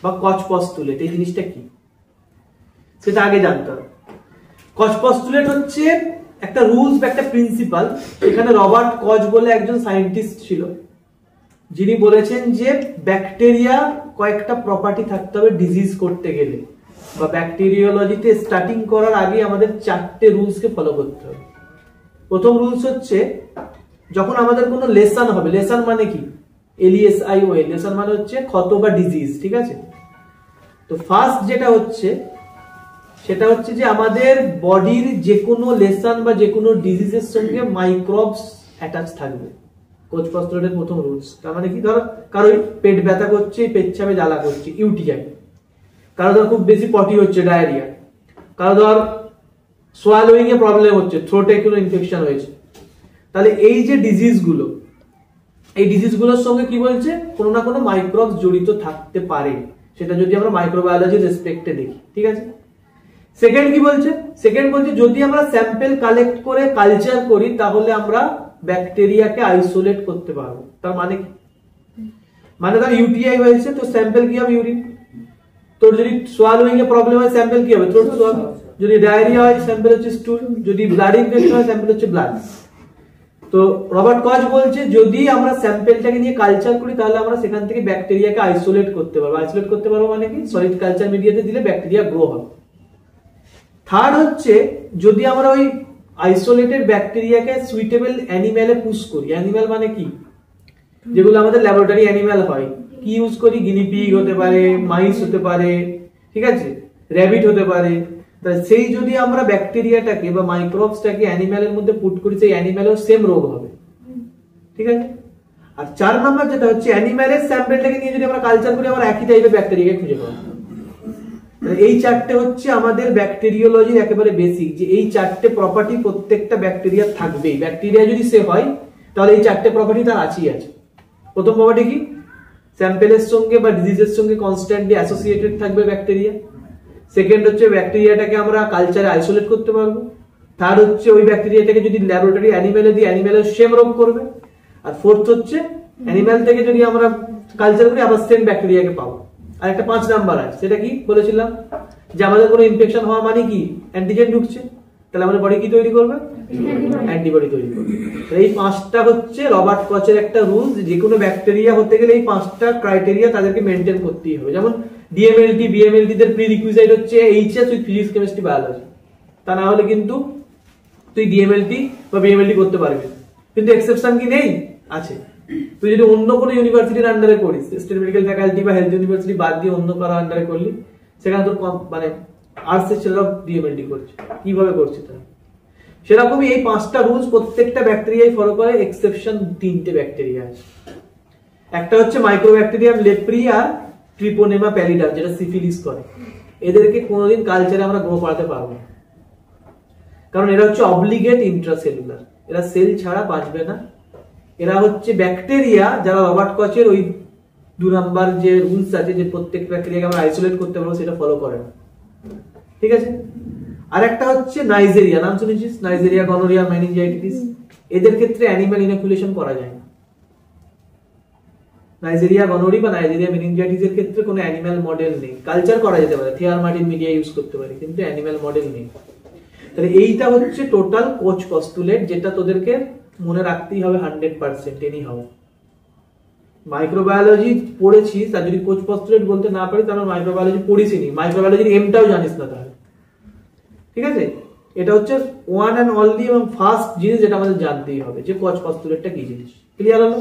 বা কচ পস্তুলেট এই জিনিসটা কি সেটা আগে জানতে হবে। কচ পস্তুলেট হচ্ছে একটা রুলস বা একটা প্রিন্সিপাল। এখানে রবার্ট কচ বলে একজন সায়েন্টিস্ট ছিল, যিনি বলেছেন যে ব্যাকটেরিয়া কয়েকটা প্রপার্টি থাকতে হবে ডিজিজ করতে গেলে, বা ব্যাকটেরিওলজিতে স্টার্টিং করার আগে আমাদের 4টে রুলসকে ফলো করতে হবে। প্রথম রুলস হচ্ছে যখন আমাদের কোনো লেসন হবে, লেসন মানে কি LESION, লেসন মানে হচ্ছে ক্ষত বা ডিজিজ, ঠিক আছে। তো ফার্স্ট যেটা হচ্ছে সেটা হচ্ছে যে আমাদের বডির যে কোনো লেসন বা যে কোনো ডিজিজের সঙ্গে মাইক্রোবস অ্যাটাচ থাকবে। কোচ পস্তুলেটের প্রথম রুলস। তার মানে কি, ধর কারো পেট ব্যথা করছে, পেচ্ছাপে জ্বালা করছে, UTI, কারো ধর খুব বেশি পটি হচ্ছে, ডায়রিয়া, কারো ধর সোয়ালোয়িং এ প্রবলেম হচ্ছে, থ্রোটে কোনো ইনফেকশন হয়েছে, তাহলে এই যে ডিজিজগুলো, এই ডিজিজগুলোর সঙ্গে কি বলছে, কোনো না কোনো মাইক্রোবস জড়িত থাকতে পারে, সেটা যদি আমরা মাইক্রোবায়োলজির রেসপেক্টে দেখি, ঠিক আছে। সেকেন্ড কি বলছে, সেকেন্ড বলছে যদি আমরা স্যাম্পল কালেক্ট করে কালচার করি তাহলে আমরা ব্যাকটেরিয়াকে আইসোলেট করতে পারবো। তার মানে কি, মানে ধর UTI হয়েছে তো স্যাম্পল কি হবে, ইউরিন। তোর যদি সোয়ালোইং এ প্রবলেম হয় স্যাম্পল কি হবে, থ্রোট সোয়াব। যদি ডায়রিয়া হয় স্যাম্পল হচ্ছে স্টুল। যদি ব্লাড ইনফেকশন হয় স্যাম্পল হচ্ছে ব্লাড। তো রবার্ট কচ বলছে যদি আমরা স্যাম্পলটাকে নিয়ে কালচার করি তাহলে আমরা সেখান থেকে ব্যাকটেরিয়াকে আইসোলেট করতে পারবো। আইসোলেট করতে পারবো মানে কি, সলিড কালচার মিডিয়াতে দিলে ব্যাকটেরিয়া গ্রো হবে। থার্ড হচ্ছে যদি আমরা ওই আইসোলেটেড ব্যাকটেরিয়াকে সুইটেবল অ্যানিমেলে পুশ করি। অ্যানিমেল মানে কি, যেগুলো আমাদের ল্যাবরেটরি অ্যানিমেল হয়, কি ইউজ করি, গিনিপিগ হতে পারে, মাইস হতে পারে, ঠিক আছে, র্যাবিট হতে পারে। সেই যদি আমরা ব্যাকটেরিয়াটাকে বা মাইক্রোবসটাকে অ্যানিমেলের মধ্যে পুট করি, সেই অ্যানিমেলেও সেম রোগ হবে, ঠিক আছে। আর 4 নাম্বার যেটা হচ্ছে অ্যানিমেলের স্যাম্পলটাকে নিয়ে যদি আমরা কালচার করি আমরা একই টাইপের ব্যাকটেরিয়াকে খুঁজে পাবো। এই 4টে হচ্ছে আমাদের ব্যাকটেরিওলজির একেবারে বেসিক, যে এই 4টে প্রপার্টি প্রত্যেকটা ব্যাকটেরিয়া থাকবেই। ব্যাকটেরিয়া যদি সেফ হয় তাহলে এই 4টে প্রপার্টি তার আছেই আছে। প্রথম প্রপার্টি কি, স্যাম্পলের সঙ্গে বা ডিজিজের সঙ্গে কনস্ট্যান্টলি অ্যাসোসিয়েটেড থাকবে ব্যাকটেরিয়া। সেকেন্ড হচ্ছে ব্যাকটেরিয়াটাকে আমরা কালচারে আইসোলেট করতে পারবো। থার্ড হচ্ছে ওই ব্যাকটেরিয়াটাকে যদি ল্যাবরেটরি অ্যানিমেলে দিই অ্যানিমেলের সেম রোগ করবে। আর ফোর্থ হচ্ছে অ্যানিমেল থেকে যদি আমরা কালচার করি আবার সেম ব্যাকটেরিয়াকে পাবো। আর একটা 5 নাম্বার আছে, সেটা কি বলেছিলাম, যে আমাদের কোনো ইনফেকশন হওয়া মানে কি অ্যান্টিজেন ঢুকছে, তাহলে আমাদের বডি কি তৈরি করবে, অ্যান্টিবডি তৈরি করবে। এই 5টা হচ্ছে রবার্ট কচের একটা রুল, যে কোনো ব্যাকটেরিয়া হতে গেলে এই 5টা ক্রাইটেরিয়া তাদেরকে মেনটেন করতেই হবে। যেমন DMLT BMLT দের প্রি রিকুইজিট হচ্ছে HS with physics chemistry biology, তা না হলে কিন্তু তুই DMLT বা BMLT করতে পারবি। কিন্তু এক্সেপশন কি নেই, আছে। তুই যদি অন্য কোনো ইউনিভার্সিটির আন্ডারে করিস, স্টেট মেডিকেল ফ্যাকাল্টি বা হেলথ ইউনিভার্সিটি বাদ দিয়ে অন্য কারো আন্ডারে করলি, সেখানে তোর মানে আর্টসের ছেলেরা DMLT করছে, কিভাবে করছে তারা। সেরকমই এই 5টা রুলস প্রত্যেকটা ব্যাকটেরিয়াই ফলো করে, এক্সেপশন 3টে ব্যাকটেরিয়া আছে। একটা হচ্ছে মাইক্রোব্যাকটেরিয়াম লেপ্রি আর ট্রিপোনেমা প্যালিডাম, যেটা সিফিলিস করে। এদেরকে কোনোদিন কালচারে আমরা গ্রো করাতে পারবো না, কারণ এরা হচ্ছে অব্লিগেট ইন্ট্রাসেলুলার, এরা সেল ছাড়া বাঁচবে না। এরা হচ্ছে ব্যাকটেরিয়া যারা রবার্ট কচের ওই 2 নাম্বার যে রুলস আছে, যে প্রত্যেক ব্যাকটেরিয়াকে আমরা আইসোলেট করতে পারবো, সেটা ফলো করে না, ঠিক আছে। আর একটা হচ্ছে নাইজেরিয়া, নাম শুনেছিস, নাইজেরিয়া, গনোরিয়া, মেনিনজাইটিস। এদের ক্ষেত্রে অ্যানিমাল ইনোকুলেশন করা যায় না। নাইজেরিয়া গনোরি বা নাইজেরিয়া মেনিনজাইটিসের ক্ষেত্রে কোনো অ্যানিমাল মডেল নেই। কালচার করা যেতে পারে, থিয়ার মার্টিন মিডিয়া ইউজ করতে পারে, কিন্তু অ্যানিমাল মডেল নেই। তাহলে এইটা হচ্ছে টোটাল কোচ পস্তুলেট, যেটা তোদেরকে মনে রাখতেই হবে 100% এনি হাউ। মাইক্রোবায়োলজি পড়েছিস আর যদি কোচ পস্তুলেট বলতে না পারি তাহলে মাইক্রোবায়োলজি পড়িসই নি, মাইক্রোবায়োলজির এমটাও জানিস না তাহলে, ঠিক আছে। এটা হচ্ছে ওয়ান অ্যান্ড অনলি এবং ফার্স্ট জিনিস যেটা আমাদের জানতেই হবে, যে কোচ পস্তুলেটটা কি জিনিস। ক্লিয়ার হলো?